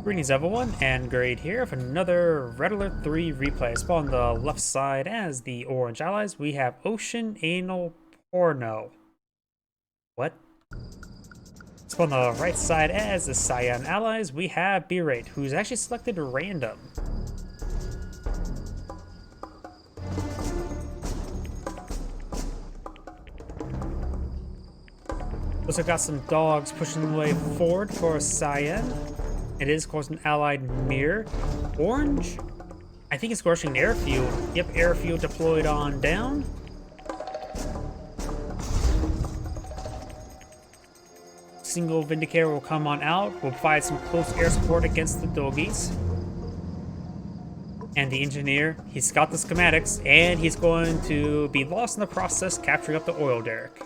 Greetings everyone, and Grade here for another Red Alert 3 replay. Spawn on the left side as the orange allies, we have Ocean Anal Porno. What? Spawn on the right side as the Cyan allies, we have Berat, who's actually selected random. Also got some dogs pushing the way forward for Cyan. It is, of course, an allied mirror. Orange? I think it's rushing airfield. Yep, airfield deployed on down. Single Vindicator will come on out. Will provide some close air support against the doggies. And the engineer, he's got the schematics, and he's going to be lost in the process, capturing up the oil derrick.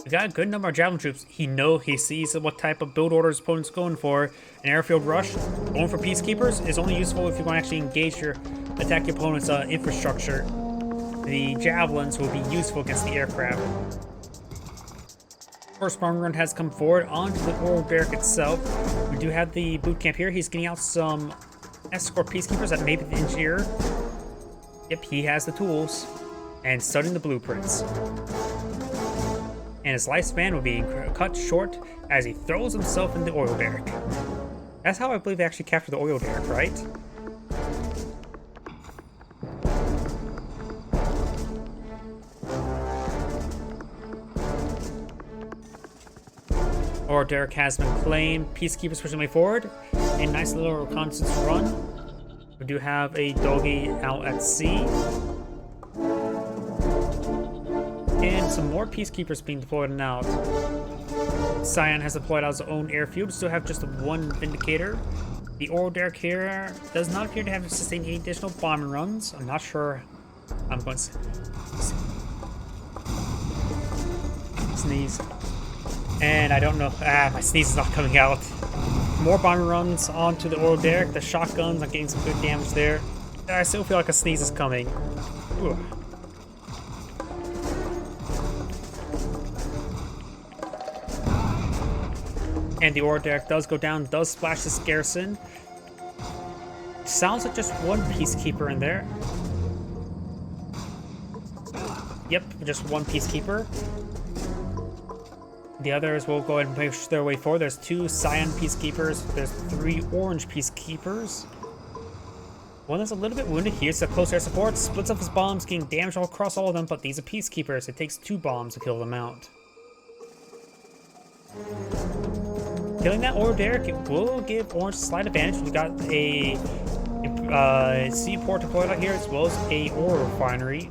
We got a good number of javelin troops. He sees what type of build order his opponent's going for. An airfield rush, going for peacekeepers, is only useful if you want to actually engage attack your opponent's infrastructure. The javelins will be useful against the aircraft. First bomb run has come forward onto the oil derrick itself. We do have the boot camp here. He's getting out some escort peacekeepers that may be the engineer. Yep, he has the tools and studying the blueprints. And his lifespan will be cut short as he throws himself in the oil derrick. That's how I believe they actually captured the oil derrick, right? Oil derrick has been claimed. Peacekeepers pushing way forward. A nice little reconnaissance run. We do have a doggy out at sea. And some more peacekeepers being deployed and out. Cyan has deployed out his own airfield. Still have just one Vindicator. The oil derrick here does not appear to have sustained any additional bombing runs. I'm not sure. I'm going to sneeze. And I don't know. My sneeze is not coming out. More bombing runs onto the oil derrick. The shotguns are getting some good damage there. I still feel like a sneeze is coming. Ooh. And the oil derrick does go down, does splash this garrison. Sounds like just one peacekeeper in there. Yep, just one peacekeeper. The others will go ahead and push their way forward. There's 2 cyan peacekeepers. There's 3 orange peacekeepers. One is a little bit wounded. Here's the close air support. Splits up his bombs, getting damage all across all of them, but these are peacekeepers. It takes 2 bombs to kill them out. Killing that oil derrick, it will give Orange a slight advantage. We got a seaport deployed out here, as well as a oil refinery.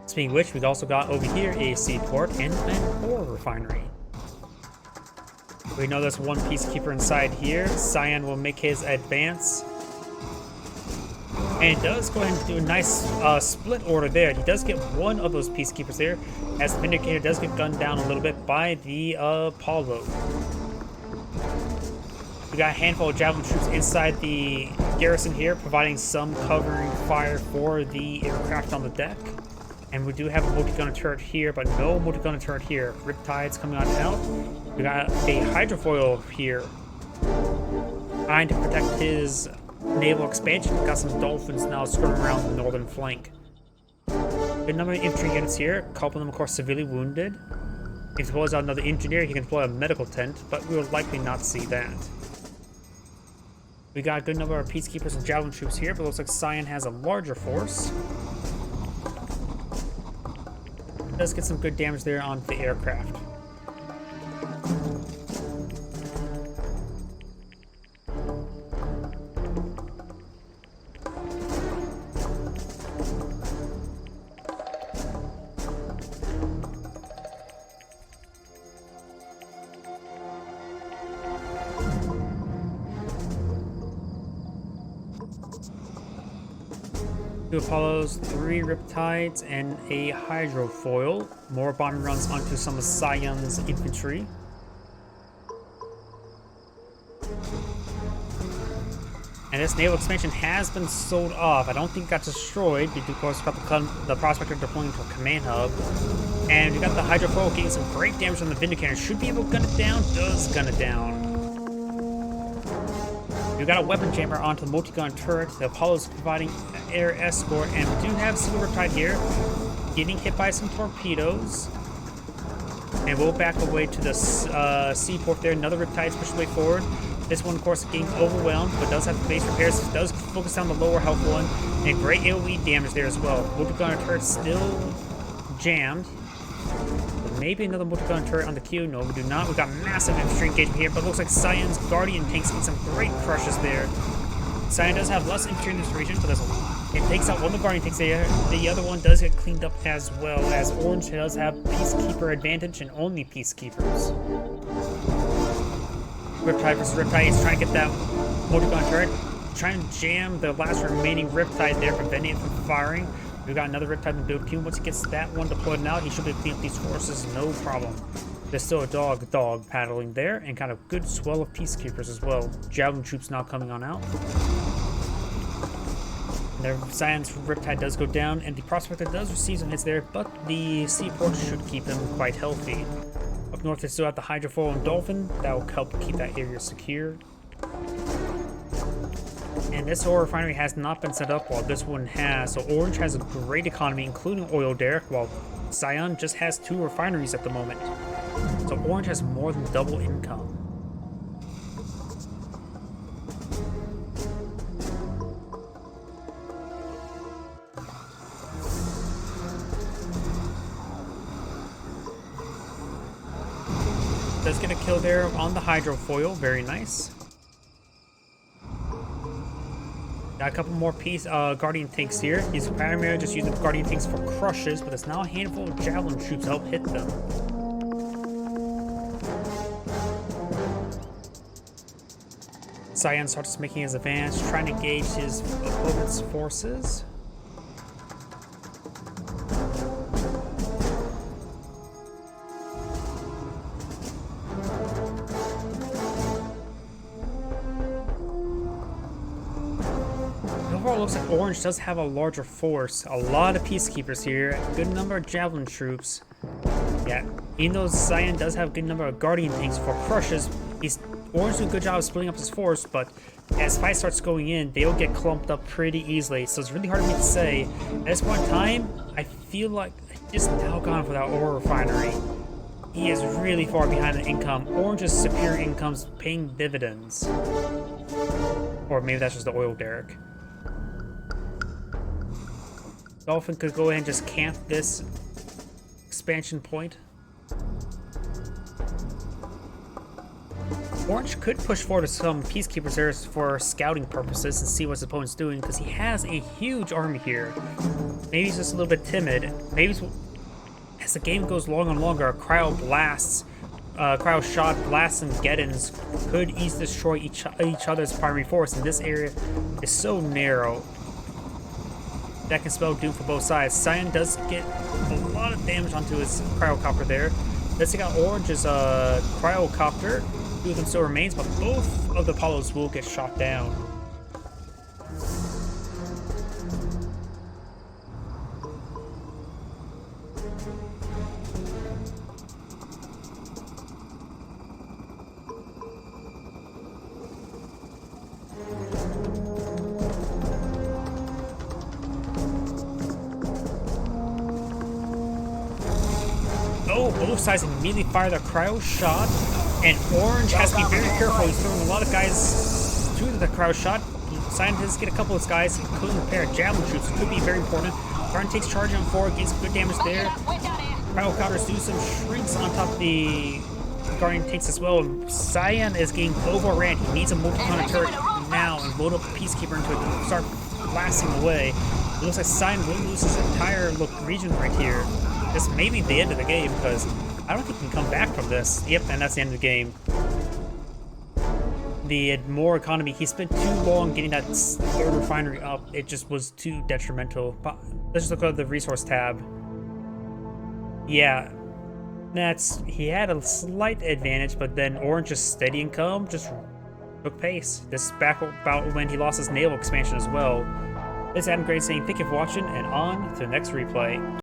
Speaking of which, we've also got over here a seaport and an oil refinery. We know there's one peacekeeper inside here. Cyan will make his advance. And it does go ahead and do a nice split order there. He does get one of those peacekeepers there, as the Vindicator does get gunned down a little bit by the Apollo. We got a handful of javelin troops inside the garrison here, providing some covering fire for the aircraft on the deck. And we do have a multi-gunner turret here, but no multi-gunner turret here. Riptide's coming on out. We got a hydrofoil here, trying to protect his naval expansion. We've got some dolphins now skirting around the northern flank. Good number of infantry units here. A couple of them, of course, severely wounded. If he deploys out another engineer, he can deploy a medical tent, but we will likely not see that. We got a good number of peacekeepers and javelin troops here, but it looks like Cyan has a larger force. Does get some good damage there on the aircraft. Two Apollos, 3 Riptides, and a Hydrofoil. More bombing runs onto some of Cyan's infantry. And this naval expansion has been sold off. I don't think it got destroyed because we got the prospector deploying to a command hub. And we got the hydrofoil getting some great damage on the Vindicator. Should be able to gun it down. Does gun it down. We got a weapon jammer onto the multi-gun turret. The Apollo's providing air escort. And we do have Silver Riptide here getting hit by some torpedoes. And we'll back away to the seaport there. Another Riptide's pushing way forward. This one, of course, getting overwhelmed, but does have the base repairs. Does focus on the lower health one. And great AoE damage there as well. Multi-gunner turret still jammed. But maybe another multi-gunner turret on the queue. No, we do not. We got massive infantry engagement here, but it looks like Cyan's Guardian tanks getting some great crushes there. Cyan does have less infantry in this region, but it takes out one of the Guardian tanks there. The other one does get cleaned up as well, as Orange does have Peacekeeper advantage and only Peacekeepers. Riptide versus Riptide. He's trying to get that multi-gun turret. Trying to jam the last remaining Riptide there, preventing it from firing. We've got another Riptide in the build queue. Once he gets that one deployed now, he should be able to clean up these forces, no problem. There's still a dog paddling there, and kind of good swell of Peacekeepers as well. Javelin troops now coming on out. Their Cyan's Riptide does go down, and the Prospector does receive some hits there, but the seaport should keep him quite healthy. Up north, they still have the Hydrofoil and Dolphin. That will help keep that area secure. And this oil refinery has not been set up while this one has. So Orange has a great economy, including oil derrick, while Cyan just has 2 refineries at the moment. So Orange has more than double income. Does get a kill there on the hydrofoil. Very nice. Got a couple more Guardian tanks here. He's primarily just using the Guardian tanks for crushes, but there's now a handful of Javelin troops to help hit them. Cyan starts making his advance, trying to gauge his opponent's forces. Overall, it looks like Orange does have a larger force. A lot of Peacekeepers here. A good number of Javelin troops. Yeah, even though Cyan does have a good number of Guardian tanks for crushes, Orange doing a good job of splitting up his force, but as fight starts going in, they'll get clumped up pretty easily. So it's really hard for me to say. At this point in time, I feel like I just now gone for that oil refinery. He is really far behind in income. Orange's superior income's paying dividends. Or maybe that's just the oil derrick. Dolphin could go ahead and just camp this expansion point. Orange could push forward to some Peacekeepers there for scouting purposes and see what his opponent's doing, because he has a huge army here. Maybe he's just a little bit timid. Maybe as the game goes longer and longer, cryo shot blasts and Geddons could easily destroy each other's primary force, and this area is so narrow that can spell doom for both sides. Cyan does get a lot of damage onto his cryocopter there. Let's take out Orange's cryocopter. 2 of them still remains, but both of the Apollos will get shot down. Oh, both sides immediately fire their cryo shot, and Orange has to be very careful. He's throwing a lot of guys to the cryo shot. Cyan does get a couple of these guys, including a pair of Javelin troops. It could be very important. Guardian takes charge on forward, gets good damage there. Cryocopters do some shrinks on top of the Guardian tanks as well. Cyan is getting overran. He needs a multi-gunner turret now and load up a Peacekeeper into it to start blasting away. It looks like Cyan will lose his entire region right here. This may be the end of the game, because I don't think he can come back from this. Yep, and that's the end of the game. The more economy, he spent too long getting that 3rd refinery up. It just was too detrimental. But let's just look at the resource tab. Yeah, he had a slight advantage, but then Orange's steady income just took pace. This battle when he lost his naval expansion as well. This is Adam Gray saying thank you for watching, and on to the next replay.